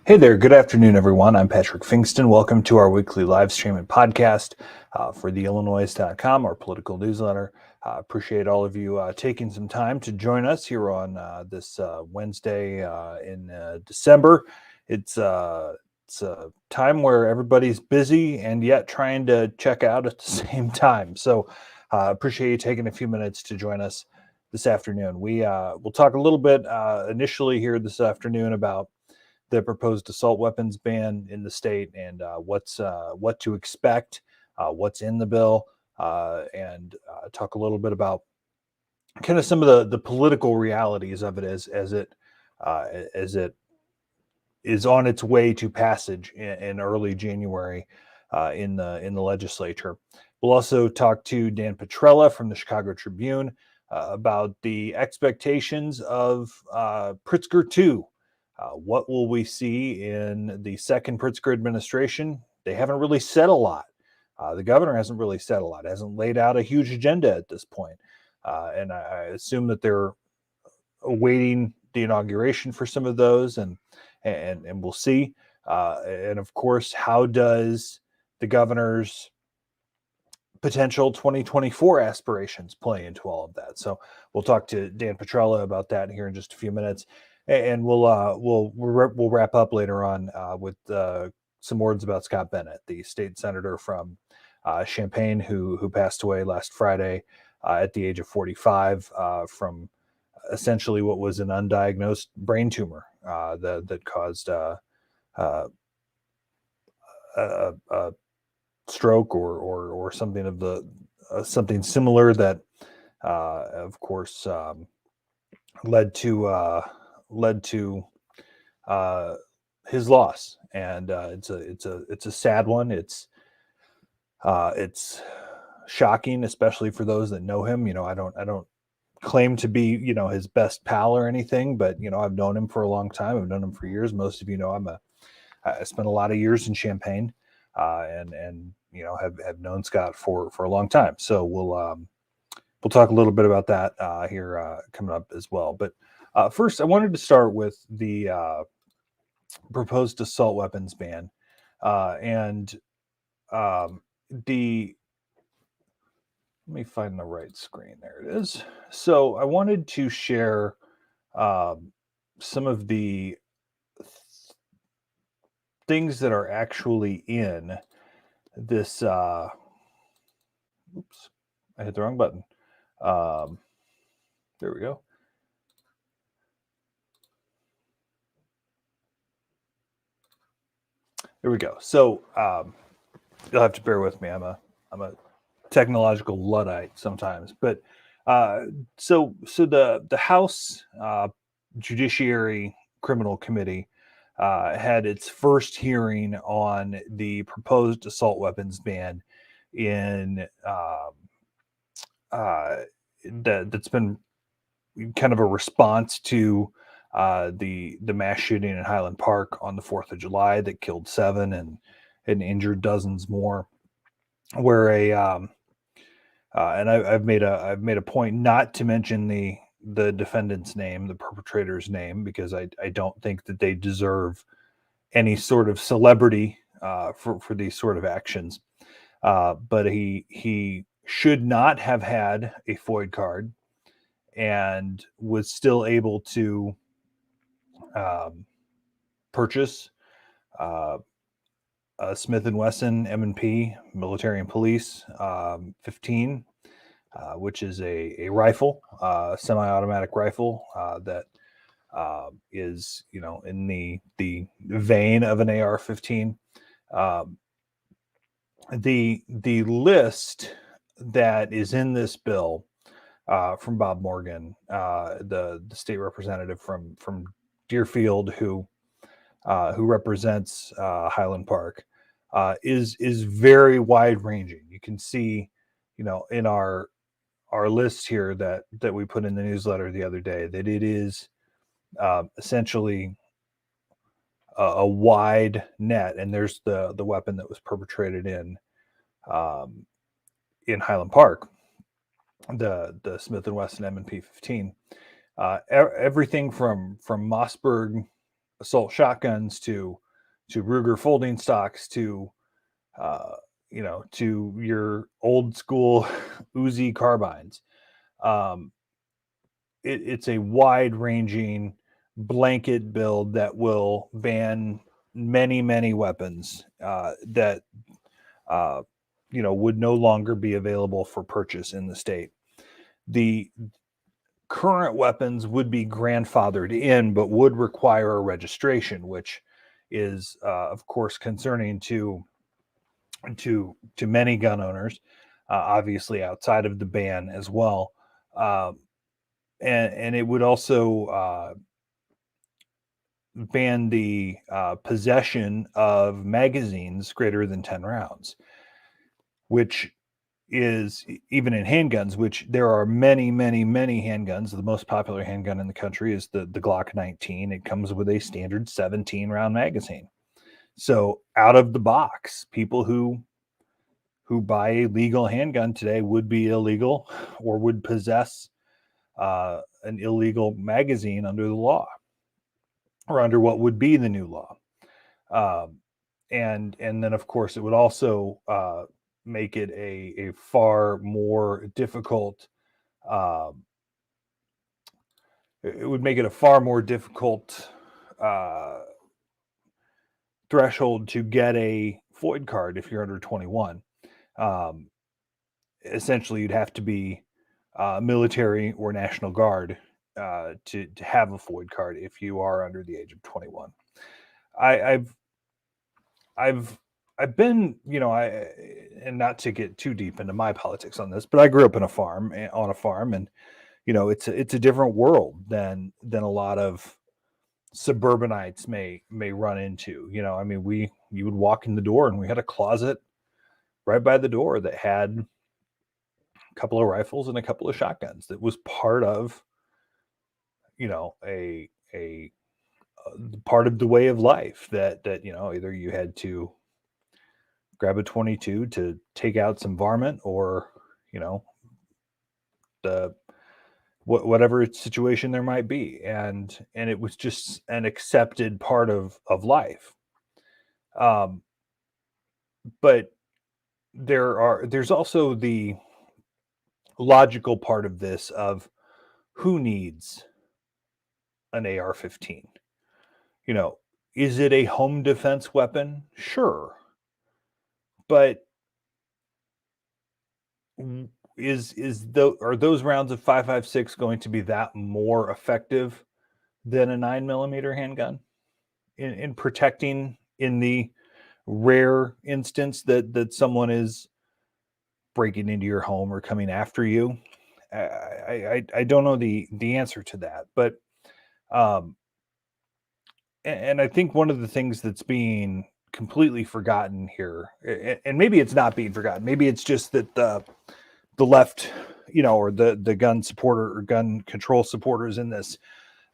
Hey there, good afternoon, everyone. I'm Patrick Pfingsten. Welcome to our weekly live stream and podcast for the Illinoize.com, our political newsletter. Appreciate all of you taking some time to join us here on this Wednesday in December. It's a time where everybody's busy and yet trying to check out at the same time. So appreciate you taking a few minutes to join us this afternoon. We'll talk a little bit initially here this afternoon about the proposed assault weapons ban in the state and what to expect, what's in the bill, and talk a little bit about kind of some of the political realities of it as it is on its way to passage in early January in the legislature. We'll also talk to Dan Petrella from the Chicago Tribune about the expectations of Pritzker 2. What will we see in the second Pritzker administration? They haven't really said a lot. The governor hasn't really said a lot, hasn't laid out a huge agenda at this point. And I assume that they're awaiting the inauguration for some of those, and we'll see. And of course, how does the governor's potential 2024 aspirations play into all of that? So we'll talk to Dan Petrella about that here in just a few minutes. And we'll wrap up later on with some words about Scott Bennett, the state senator from Champaign, who passed away last Friday at the age of 45 from essentially what was an undiagnosed brain tumor that caused a stroke or something of the something similar that, of course, led to his loss, and it's a sad one. It's shocking, especially for those that know him. I don't claim to be his best pal or anything, but I've known him for a long time. I've known him for years. Most of I spent a lot of years in Champaign, and have known Scott for a long time. So we'll talk a little bit about that here coming up as well. But first, I wanted to start with the proposed assault weapons ban, and let me find the right screen. There it is. So I wanted to share some of the things that are actually in this. Oops, I hit the wrong button. There we go. There we go. So you'll have to bear with me. I'm a technological Luddite sometimes, but so the House Judiciary Criminal Committee had its first hearing on the proposed assault weapons ban in that's been kind of a response to the mass shooting in Highland Park on the 4th of July that killed 7 and injured dozens more. Where and I've made a point not to mention the defendant's name, the perpetrator's name, because I don't think that they deserve any sort of celebrity for these sort of actions. But he should not have had a FOID card and was still able to purchase Smith & Wesson M&P Military and Police 15, which is a rifle, semi-automatic rifle that is, in the vein of an AR-15. The list that is in this bill from Bob Morgan, the state representative from Deerfield, who represents Highland Park, is very wide ranging. You can see, in our list here that we put in the newsletter the other day, that it is essentially a wide net. And there's the weapon that was perpetrated in Highland Park, the Smith & Wesson M&P 15. Everything from Mossberg assault shotguns to Ruger folding stocks to to your old school Uzi carbines. Um, it's a wide ranging blanket build that will ban many weapons that would no longer be available for purchase in the state. The current weapons would be grandfathered in, but would require a registration, which is, of course, concerning to many gun owners, obviously outside of the ban as well. And it would also ban the possession of magazines greater than 10 rounds, which is even in handguns, which there are many handguns. The most popular handgun in the country is the Glock 19. It comes with a standard 17 round magazine. So out of the box, people who buy a legal handgun today would be illegal or would possess an illegal magazine under the law, or under what would be the new law. And then, of course, it would also make it a far more difficult. It would make it a far more difficult threshold to get a FOID card if you're under 21. Essentially, you'd have to be military or National Guard to have a FOID card if you are under the age of 21. I've been, and not to get too deep into my politics on this, but I grew up on a farm, and it's a different world than a lot of suburbanites may run into. You would walk in the door and we had a closet right by the door that had a couple of rifles and a couple of shotguns. That was part of, a part of the way of life that either you had to grab a 22 to take out some varmint, or the whatever situation there might be, and it was just an accepted part of life. But there's also the logical part of this of who needs an AR-15. Is it a home defense weapon? Sure. But are those rounds of 5.56 going to be that more effective than a 9mm handgun in protecting, in the rare instance that someone is breaking into your home or coming after you? I don't know the answer to that, but and I think one of the things that's being completely forgotten here, and maybe it's not being forgotten, maybe it's just that the left, or the gun supporter or gun control supporters in this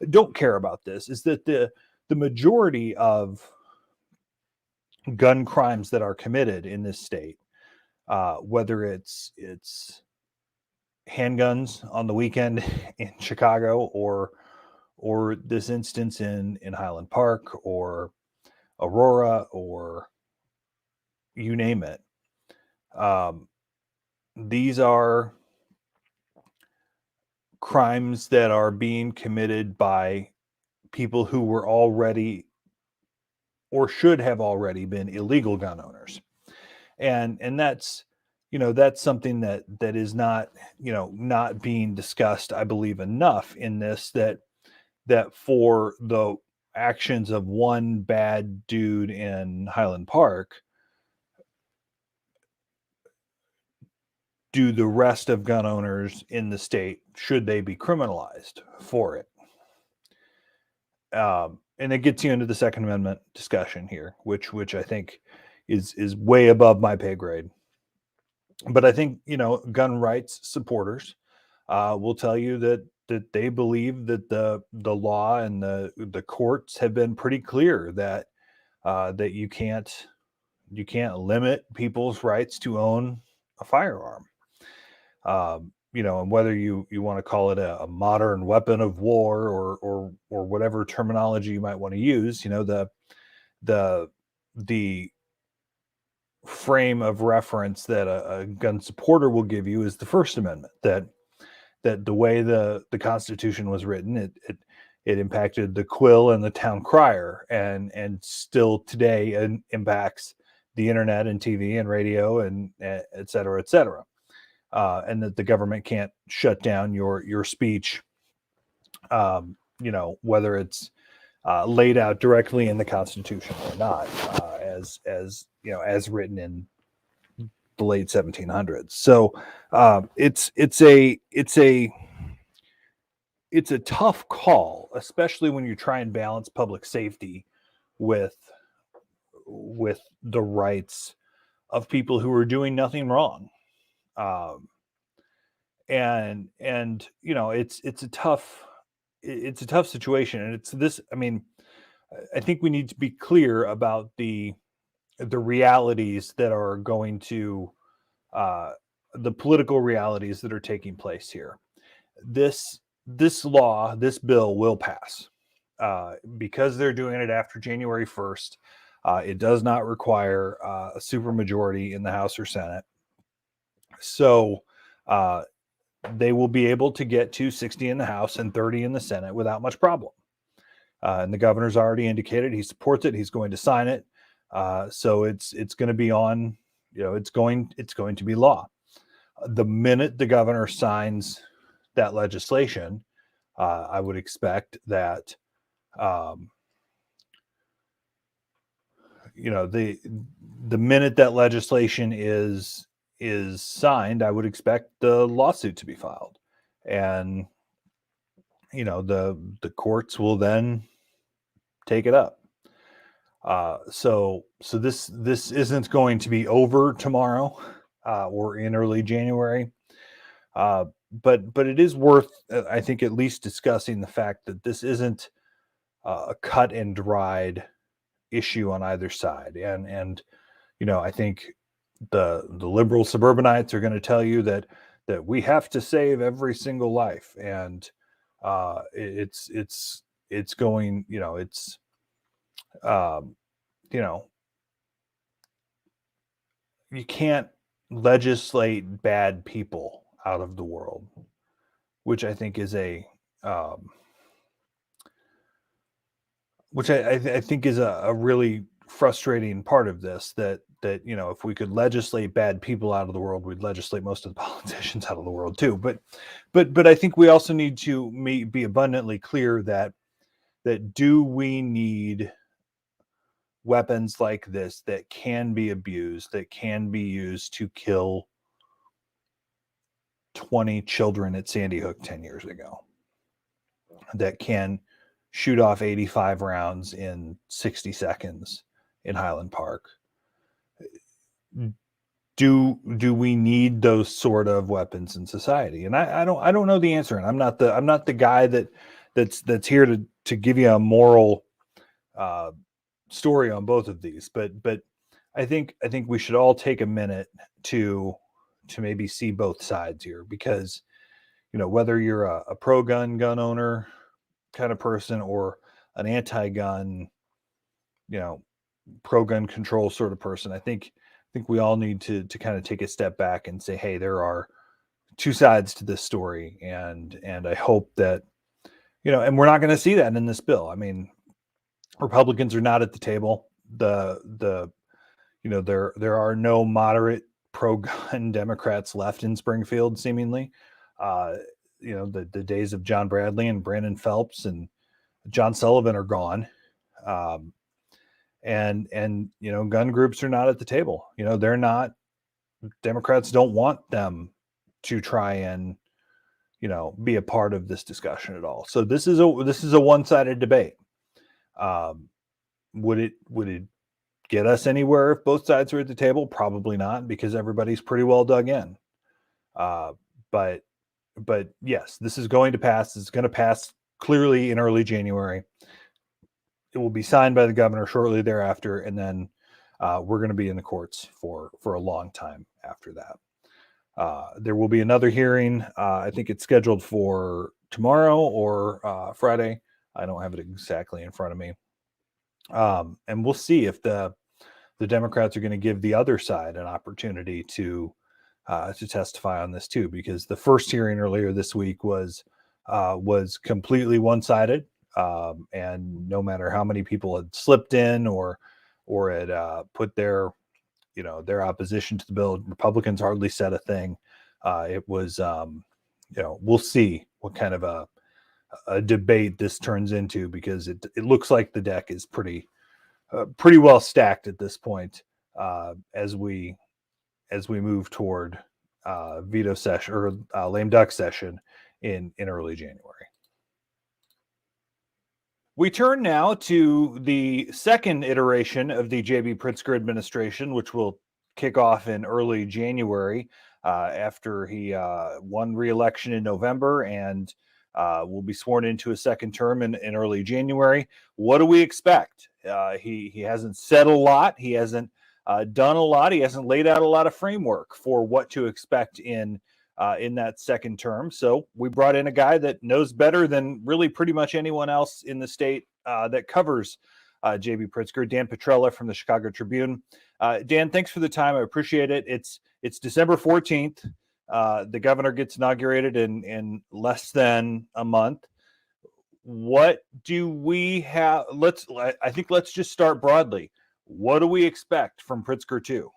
don't care about this, is that the majority of gun crimes that are committed in this state, whether it's handguns on the weekend in Chicago, or this instance in Highland Park or Aurora, or you name it, these are crimes that are being committed by people who were already, or should have already been, illegal gun owners. And that's, that's something that is not, not being discussed, I believe, enough in this, that for the actions of one bad dude in Highland Park, do the rest of gun owners in the state, should they be criminalized for it? And it gets you into the Second Amendment discussion here, which I think is way above my pay grade. But I think, gun rights supporters will tell you that they believe that the law and the courts have been pretty clear that that you can't limit people's rights to own a firearm. and whether you want to call it a modern weapon of war or whatever terminology you might want to use, the frame of reference that a gun supporter will give you is the First Amendment. That the way the Constitution was written, it impacted the quill and the town crier, and still today impacts the internet and TV and radio and et cetera, et cetera. And that the government can't shut down your speech, whether it's laid out directly in the Constitution or not, as written in the late 1700s. So it's a tough call, especially when you try and balance public safety with the rights of people who are doing nothing wrong. And it's a tough situation, and it's this. I mean, I think we need to be clear about the realities that are going to the political realities that are taking place here. This bill will pass because they're doing it after January 1st. It does not require a supermajority in the House or Senate, so they will be able to get 260 in the House and 30 in the Senate without much problem. And the governor's already indicated he supports it. He's going to sign it. So it's going to be on. It's going to be law. The minute the governor signs that legislation, I would expect that the minute that legislation is signed, I would expect the lawsuit to be filed, and the courts will then take it up. So this isn't going to be over tomorrow or in early January. But it is worth, I think, at least discussing the fact that this isn't a cut and dried issue on either side. And I think the liberal suburbanites are going to tell you that we have to save every single life, and it's going, you can't legislate bad people out of the world, which I think is which I think is a really frustrating part of this, that if we could legislate bad people out of the world, we'd legislate most of the politicians out of the world too. But I think we also need to be abundantly clear that do we need weapons like this that can be abused, that can be used to kill 20 children at Sandy Hook 10 years ago, that can shoot off 85 rounds in 60 seconds in Highland Park? Do we need those sort of weapons in society? And I don't know the answer, and I'm not the guy that's here to give you a moral story on both of these, but I think we should all take a minute to maybe see both sides here, because whether you're a pro-gun gun owner kind of person or an anti-gun, pro-gun control sort of person, I think we all need to kind of take a step back and say, hey, there are two sides to this story, and I hope that and we're not going to see that in this bill. I mean, Republicans are not at the table. There are no moderate pro-gun Democrats left in Springfield, seemingly. The days of John Bradley and Brandon Phelps and John Sullivan are gone. And gun groups are not at the table. They're not. Democrats don't want them to try and be a part of this discussion at all. So this is a one-sided debate. Would it get us anywhere if both sides were at the table? Probably not, because everybody's pretty well dug in. But yes, this is going to pass. It's going to pass clearly in early January. It will be signed by the governor shortly thereafter, and then we're going to be in the courts for a long time after that. There will be another hearing. I think it's scheduled for tomorrow or Friday. I don't have it exactly in front of me. And we'll see if the Democrats are going to give the other side an opportunity to testify on this too, because the first hearing earlier this week was completely one-sided, and no matter how many people had slipped in or had put their opposition to the bill, Republicans hardly said a thing. It was we'll see what kind of a debate this turns into, because it looks like the deck is pretty well stacked at this point, as we move toward veto session or lame duck session in early January. We turn now to the second iteration of the J.B. Pritzker administration, which will kick off in early January, after he won re-election in November and will be sworn into a second term in early January. What do we expect? He hasn't said a lot. He hasn't done a lot. He hasn't laid out a lot of framework for what to expect in that second term. So we brought in a guy that knows better than really pretty much anyone else in the state that covers J.B. Pritzker, Dan Petrella from the Chicago Tribune. Dan, thanks for the time. I appreciate it. It's December 14th. The governor gets inaugurated in less than a month. What do we have? I think let's just start broadly. What do we expect from Pritzker 2?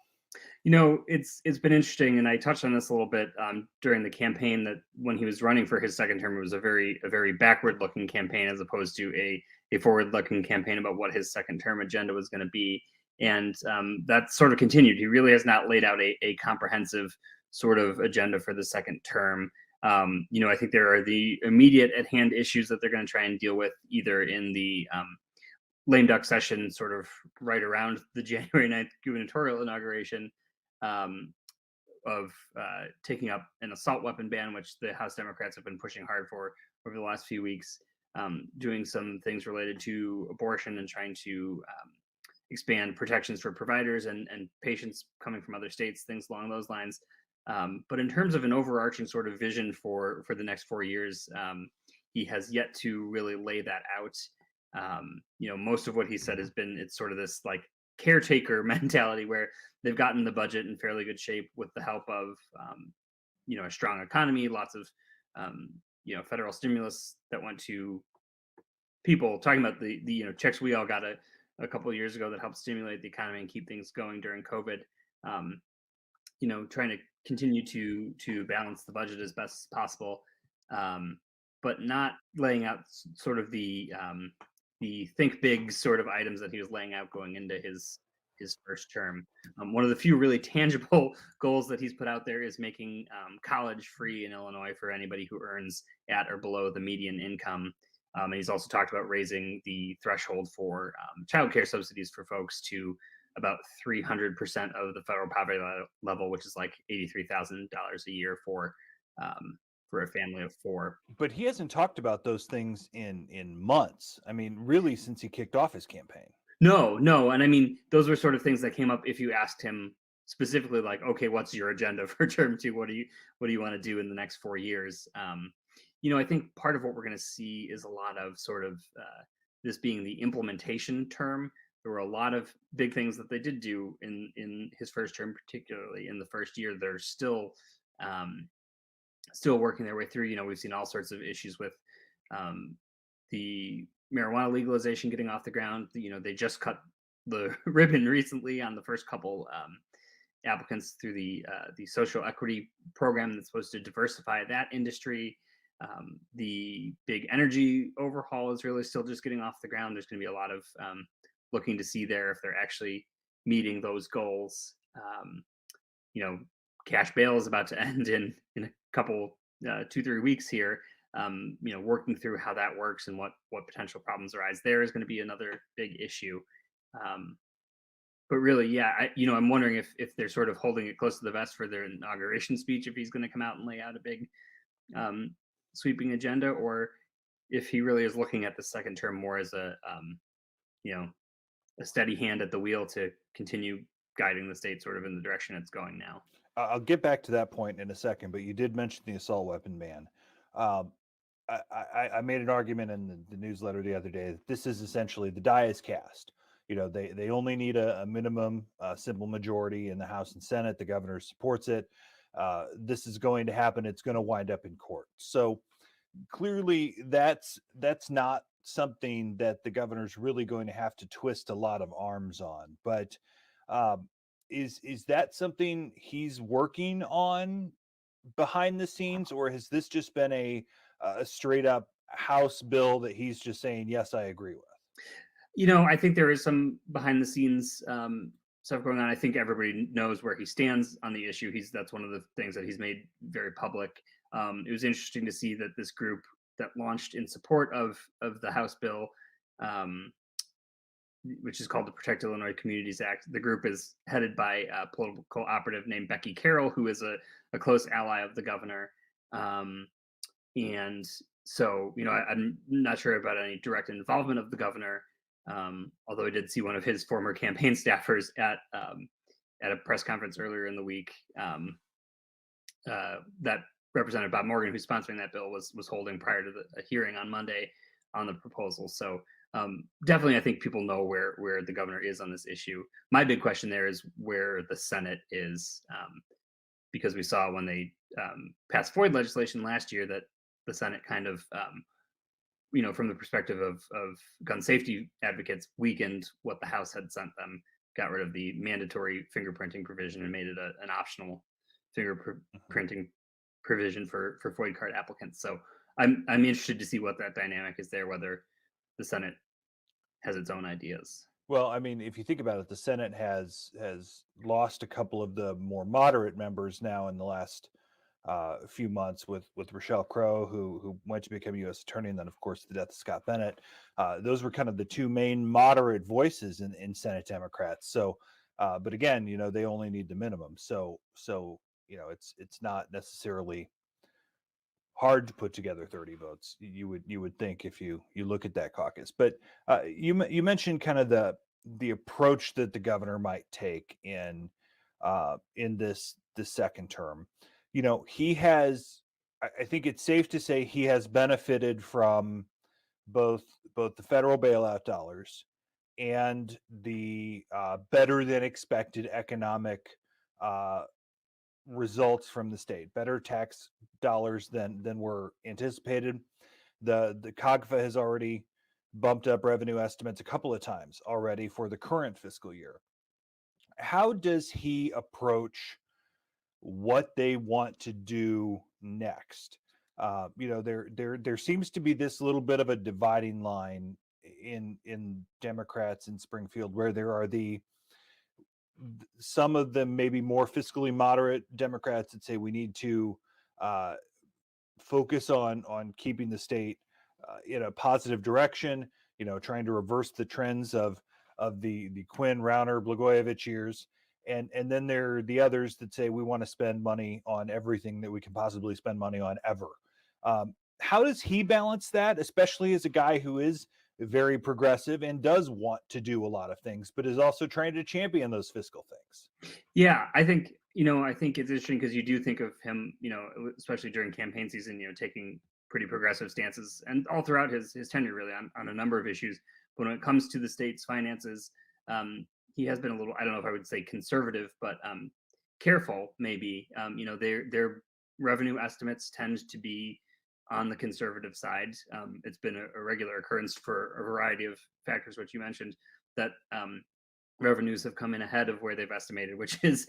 It's been interesting, and I touched on this a little bit during the campaign, that when he was running for his second term, it was a very backward-looking campaign as opposed to a forward-looking campaign about what his second term agenda was going to be. And that sort of continued. He really has not laid out a comprehensive sort of agenda for the second term. I think there are the immediate at hand issues that they're going to try and deal with, either in the lame duck session, sort of right around the January 9th gubernatorial inauguration, of taking up an assault weapon ban, which the House Democrats have been pushing hard for over the last few weeks, doing some things related to abortion and trying to expand protections for providers and patients coming from other states, things along those lines. But in terms of an overarching sort of vision for the next 4 years, he has yet to really lay that out. Most of what he said has been, it's sort of this like caretaker mentality where they've gotten the budget in fairly good shape with the help of a strong economy, lots of federal stimulus that went to people, talking about the checks we all got a couple of years ago that helped stimulate the economy and keep things going during COVID. Trying to continue to balance the budget as best as possible, but not laying out sort of the think big sort of items that he was laying out going into his first term. One of the few really tangible goals that he's put out there is making college free in Illinois for anybody who earns at or below the median income. And he's also talked about raising the threshold for childcare subsidies for folks to about 300% of the federal poverty level, which is like $83,000 a year for a family of four. But he hasn't talked about those things in months. I mean, really, since he kicked off his campaign. No. And I mean, those were sort of things that came up if you asked him specifically, like, okay, what's your agenda for term 2? What do you want to do in the next 4 years? I think part of what we're going to see is a lot of sort of this being the implementation term. There were a lot of big things that they did do in his first term, particularly in the first year. They're still working their way through. We've seen all sorts of issues with the marijuana legalization getting off the ground. They just cut the ribbon recently on the first couple applicants through the social equity program that's supposed to diversify that industry. The big energy overhaul is really still just getting off the ground. There's going to be a lot of looking to see there if they're actually meeting those goals. Cash bail is about to end in a couple 2-3 weeks here. Working through how that works and what potential problems arise there is going to be another big issue. But really, yeah, I'm wondering if they're sort of holding it close to the vest for their inauguration speech, if he's going to come out and lay out a big sweeping agenda, or if he really is looking at the second term more as a steady hand at the wheel to continue guiding the state sort of in the direction it's going now. I'll get back to that point in a second, but you did mention the assault weapon ban. Um, I made an argument in the newsletter the other day that this is essentially the die is cast. They only need a minimum simple majority in the House and Senate. The governor supports it. This is going to happen. It's going to wind up in court. So clearly, that's not something that the governor's really going to have to twist a lot of arms on. But um, is that something he's working on behind the scenes, or has this just been a straight up House bill that he's just saying, yes, I agree with? I think there is some behind the scenes stuff going on. I think everybody knows where he stands on the issue. That's one of the things that he's made very public. It was interesting to see that this group that launched in support of the House bill, which is called the Protect Illinois Communities Act. The group is headed by a political operative named Becky Carroll, who is a close ally of the governor. And so, I'm not sure about any direct involvement of the governor, although I did see one of his former campaign staffers at a press conference earlier in the week that Representative Bob Morgan, who's sponsoring that bill, was holding prior to the hearing on Monday on the proposal. So definitely, I think people know where the governor is on this issue. My big question there is where the Senate is, because we saw when they passed FOID legislation last year that the Senate kind of, from the perspective of gun safety advocates, weakened what the House had sent them, got rid of the mandatory fingerprinting provision and made it an optional fingerprinting provision for FOID card applicants. So I'm interested to see what that dynamic is there, whether the Senate has its own ideas. Well, I mean, if you think about it, the Senate has lost a couple of the more moderate members now in the last few months with Rochelle Crow, who went to become U.S. attorney, and then of course the death of Scott Bennett. Those were kind of the two main moderate voices in Senate Democrats. So, but again, they only need the minimum. So it's not necessarily hard to put together 30 votes. You would think if you look at that caucus. But you mentioned kind of the approach that the governor might take in this second term. He has, I think it's safe to say he has benefited from both the federal bailout dollars and the better than expected economic results from the state, better tax dollars than were anticipated. The COGFA has already bumped up revenue estimates a couple of times already for the current fiscal year. How does he approach what they want to do next? There seems to be this little bit of a dividing line in Democrats in Springfield, where there are some of them maybe more fiscally moderate Democrats that say we need to focus on keeping the state in a positive direction, trying to reverse the trends of the Quinn, Rauner, Blagojevich years. And then there are the others that say we want to spend money on everything that we can possibly spend money on ever. How does he balance that, especially as a guy who is very progressive and does want to do a lot of things, but is also trying to champion those fiscal things? Yeah, I think it's interesting because you do think of him, especially during campaign season, taking pretty progressive stances, and all throughout his tenure, really, on a number of issues. But when it comes to the state's finances, he has been a little, I don't know if I would say conservative, but careful, maybe. Their revenue estimates tend to be on the conservative side. It's been a regular occurrence for a variety of factors, which you mentioned, that revenues have come in ahead of where they've estimated, which is,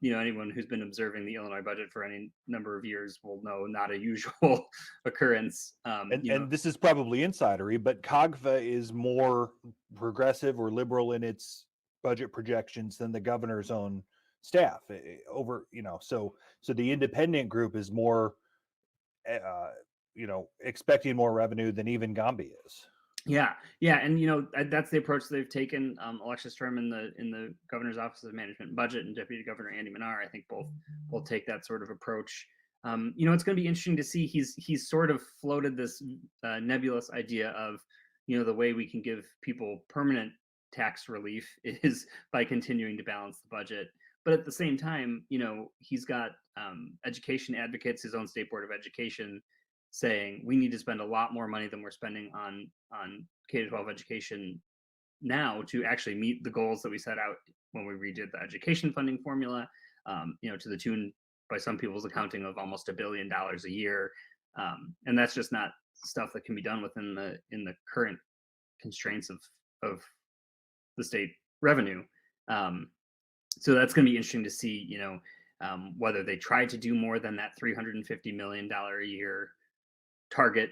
anyone who's been observing the Illinois budget for any number of years will know not a usual occurrence. And this is probably insidery, but COGFA is more progressive or liberal in its budget projections than the governor's own staff so the independent group is more expecting more revenue than even Gombe is. Yeah, and that's the approach they've taken. Alexis Trim in the governor's office of management and budget, and Deputy Governor Andy Minar, I think both take that sort of approach. It's going to be interesting to see. He's sort of floated this nebulous idea of the way we can give people permanent tax relief is by continuing to balance the budget, But at the same time, he's got education advocates, his own state board of education, saying we need to spend a lot more money than we're spending on K-12 education now to actually meet the goals that we set out when we redid the education funding formula. To the tune, by some people's accounting, of almost $1 billion a year, and that's just not stuff that can be done within the current constraints of the state revenue. So that's going to be interesting to see, whether they try to do more than that $350 million a year target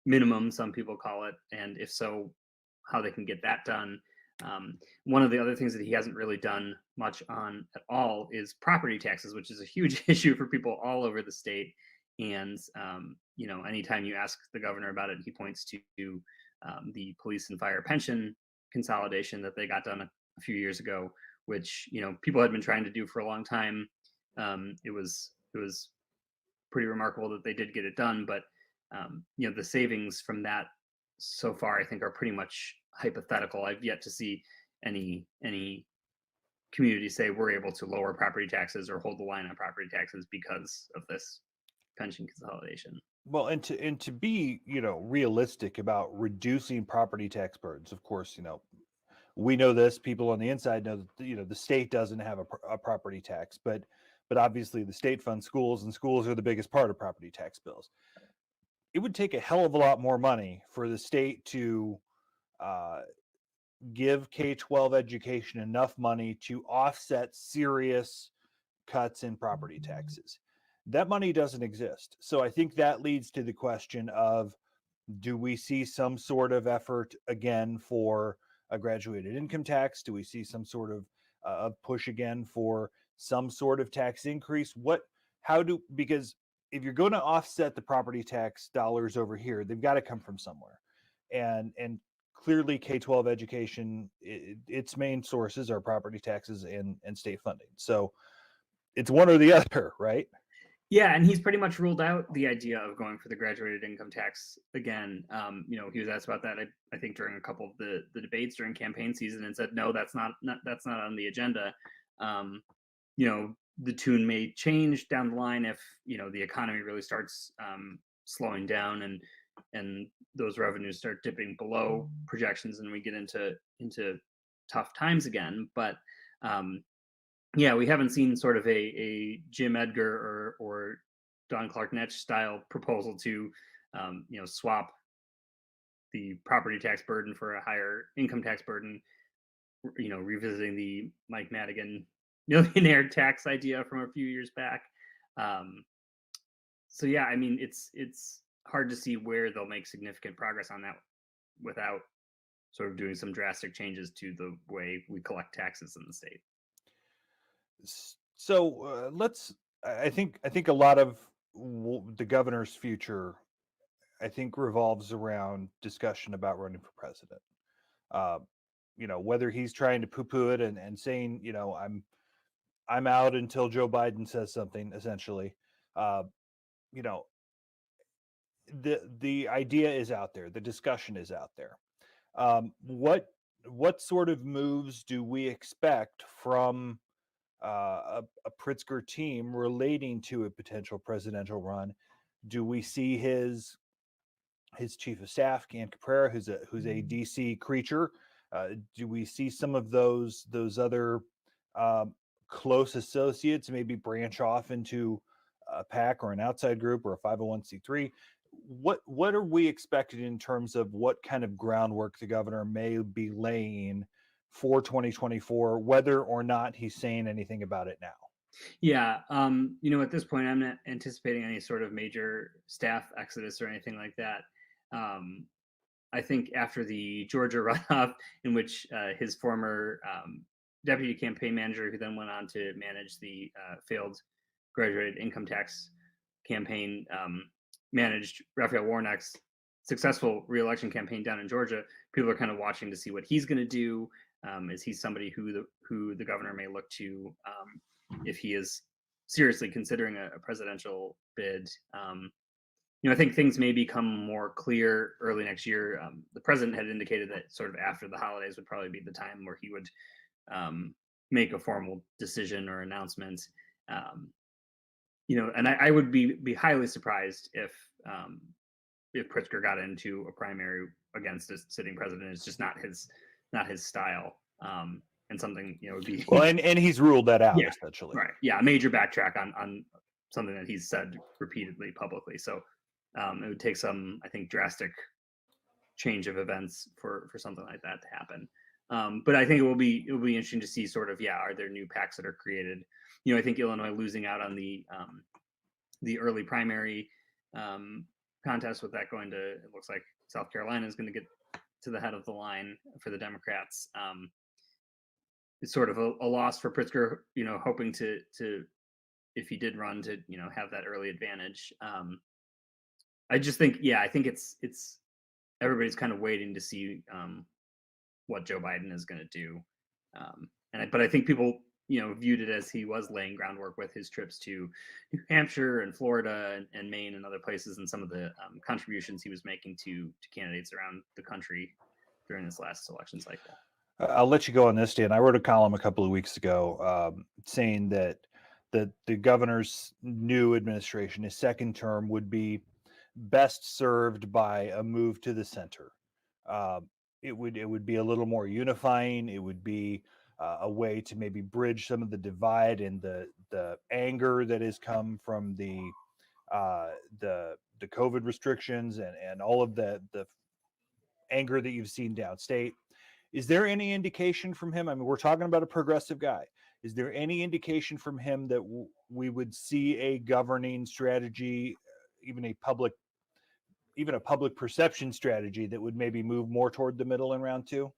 minimum, some people call it, and if so, how they can get that done. One of the other things that he hasn't really done much on at all is property taxes, which is a huge issue for people all over the state. And anytime you ask the governor about it, he points to the police and fire pension consolidation that they got done a few years ago, which people had been trying to do for a long time. It was pretty remarkable that they did get it done, but the savings from that so far, I think, are pretty much hypothetical. I've yet to see any community say we're able to lower property taxes or hold the line on property taxes because of this pension consolidation. Well, and to be, realistic about reducing property tax burdens, of course, we know this, people on the inside know that, the state doesn't have a property tax, but obviously the state funds schools, and schools are the biggest part of property tax bills. It would take a hell of a lot more money for the state to give K-12 education enough money to offset serious cuts in property taxes. That money doesn't exist. So I think that leads to the question of, do we see some sort of effort again for a graduated income tax? Do we see some sort of push again for some sort of tax increase? Because if you're going to offset the property tax dollars over here, they've got to come from somewhere. And clearly K-12 education, its main sources are property taxes and state funding. So it's one or the other, right? Yeah, and he's pretty much ruled out the idea of going for the graduated income tax again. He was asked about that, I think, during a couple of the debates during campaign season, and said, no, that's not on the agenda. The tune may change down the line if the economy really starts slowing down and those revenues start dipping below projections, and we get into tough times again. But yeah, we haven't seen sort of a Jim Edgar or Don Clark Netsch style proposal to swap the property tax burden for a higher income tax burden, revisiting the Mike Madigan millionaire tax idea from a few years back. So yeah, I mean, it's hard to see where they'll make significant progress on that without sort of doing some drastic changes to the way we collect taxes in the state. So I think a lot of the governor's future, I think, revolves around discussion about running for president. Whether he's trying to poo-poo it and saying, I'm out until Joe Biden says something, essentially. The idea is out there, the discussion is out there. What sort of moves do we expect from a Pritzker team relating to a potential presidential run? Do we see his chief of staff, Can Caprera, who's a DC creature? Do we see some of those other close associates maybe branch off into a PAC or an outside group or a 501c3? What are we expecting in terms of what kind of groundwork the governor may be laying for 2024, whether or not he's saying anything about it now? Yeah, at this point, I'm not anticipating any sort of major staff exodus or anything like that. I think after the Georgia runoff, in which his former deputy campaign manager, who then went on to manage the failed graduated income tax campaign, managed Raphael Warnock's successful reelection campaign down in Georgia, people are kind of watching to see what he's going to do. Is he somebody who the governor may look to if he is seriously considering a presidential bid? I think things may become more clear early next year. The president had indicated that sort of after the holidays would probably be the time where he would make a formal decision or announcement. And I would be highly surprised if Pritzker got into a primary against a sitting president. It's just not his style. And something would be Well, and he's ruled that out, yeah, essentially. right. Yeah, a major backtrack on something that he's said repeatedly publicly. So it would take some, I think, drastic change of events for something like that to happen. But I think it will be interesting to see sort of, are there new PACs that are created? I think Illinois losing out on the early primary contest, with that going to, it looks like South Carolina is going to get to the head of the line for the Democrats. It's sort of a loss for Pritzker, hoping to if he did run, to have that early advantage. I just think, I think it's everybody's kind of waiting to see what Joe Biden is going to do. But I think people, viewed it as he was laying groundwork with his trips to New Hampshire and Florida and Maine and other places, and some of the contributions he was making to candidates around the country during this last election cycle. I'll let you go on this, Dan. I wrote a column a couple of weeks ago saying that the governor's new administration, his second term, would be best served by a move to the center. It would be a little more unifying. It would be a way to maybe bridge some of the divide and the anger that has come from the COVID restrictions and all of the anger that you've seen downstate. Is there any indication from him? I mean, we're talking about a progressive guy. Is there any indication from him that we would see a governing strategy, even a public perception strategy that would maybe move more toward the middle in round two?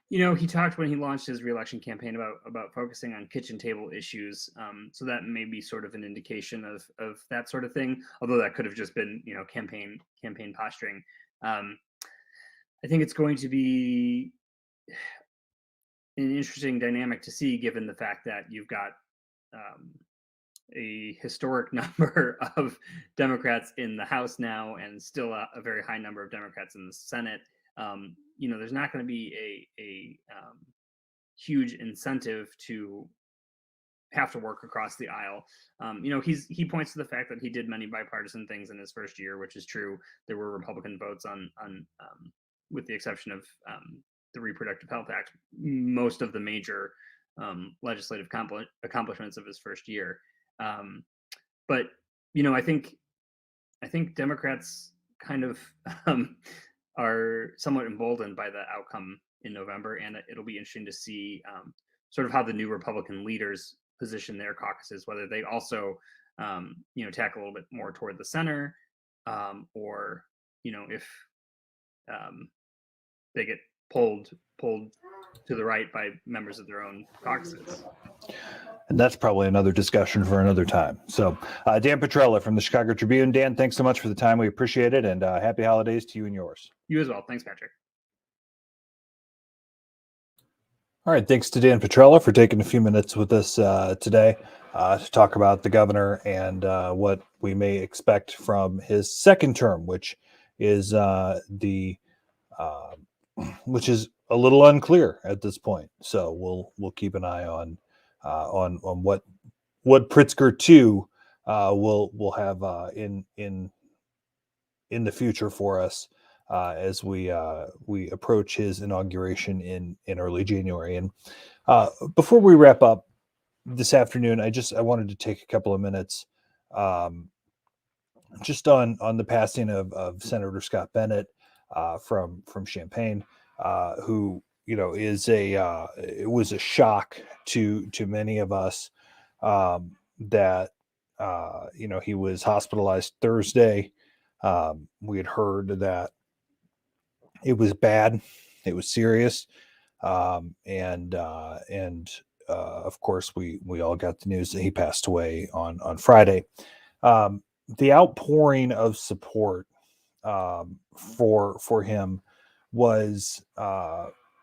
He talked when he launched his reelection campaign about focusing on kitchen table issues. So that may be sort of an indication of that sort of thing, although that could have just been, campaign posturing. I think it's going to be an interesting dynamic to see, given the fact that you've got a historic number of Democrats in the House now, and still a very high number of Democrats in the Senate. There's not going to be a huge incentive to have to work across the aisle. He points to the fact that he did many bipartisan things in his first year, which is true. There were Republican votes on with the exception of the Reproductive Health Act, most of the major legislative accomplishments of his first year. But I think Democrats kind of are somewhat emboldened by the outcome in November, and it'll be interesting to see sort of how the new Republican leaders position their caucuses, whether they also tack a little bit more toward the center, or if they get pulled to the right by members of their own caucuses. And that's probably another discussion for another time. So Dan Petrella from the Chicago Tribune. Dan, thanks so much for the time. We appreciate it. And happy holidays to you and yours. You as well. Thanks, Patrick. All right. Thanks to Dan Petrella for taking a few minutes with us today to talk about the governor and what we may expect from his second term, which is which is a little unclear at this point. So we'll keep an eye on what Pritzker 2 will have in the future for us as we approach his inauguration in early January. And before we wrap up this afternoon, I wanted to take a couple of minutes just on the passing of Senator Scott Bennett from Champaign, who it was a shock to many of us that he was hospitalized Thursday. We had heard that it was bad, it was serious, and of course we all got the news that he passed away on Friday. The outpouring of support for him was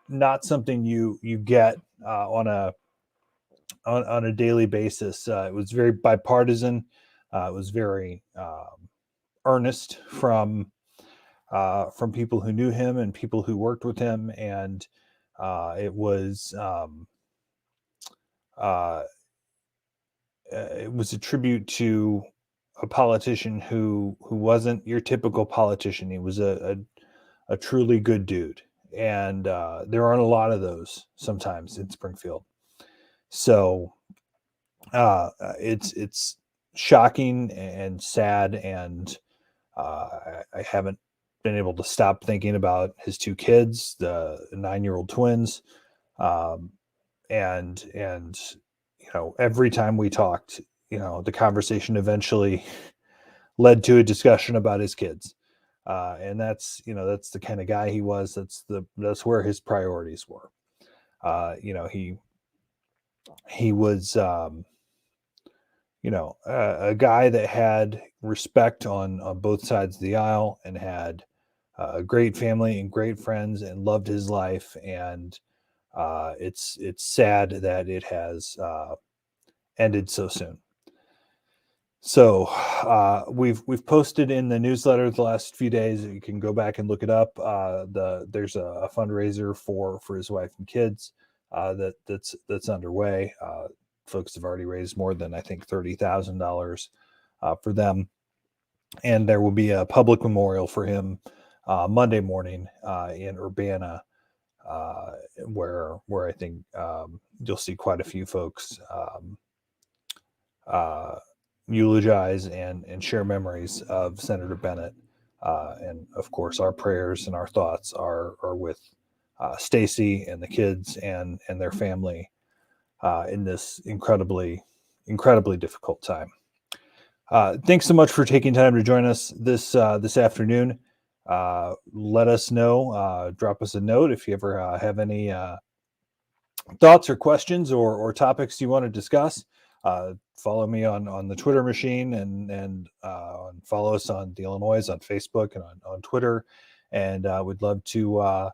not something you get on a daily basis. It was very bipartisan. It was very earnest from people who knew him and people who worked with him, and it was it was a tribute to a politician who wasn't your typical politician. He was a truly good dude, and there aren't a lot of those sometimes in Springfield. So it's shocking and sad, and I haven't been able to stop thinking about his two kids, the 9-year-old twins, and every time we talked, the conversation eventually led to a discussion about his kids, and that's the kind of guy he was. That's where his priorities were. He was a guy that had respect on both sides of the aisle, and had a great family and great friends, and loved his life. And it's sad that it has ended so soon. So we've posted in the newsletter the last few days. You can go back and look it up. There's a fundraiser for his wife and kids that's underway. Folks have already raised more than, I think, $30,000 for them, and there will be a public memorial for him Monday morning in Urbana, where I think you'll see quite a few folks eulogize and share memories of Senator Bennett. And of course, our prayers and our thoughts are with Stacy and the kids and their family in this incredibly difficult time. Thanks so much for taking time to join us this afternoon. Let us know, drop us a note if you ever have any thoughts or questions or topics you want to discuss. Follow me on the Twitter machine, and follow us on the Illinoize on Facebook and on Twitter. And we'd love to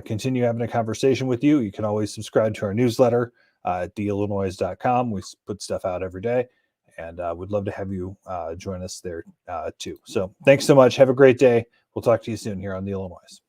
continue having a conversation with you. You can always subscribe to our newsletter at theillinoize.com. We put stuff out every day, and we'd love to have you join us there too. So thanks so much. Have a great day. We'll talk to you soon here on the Illinoize.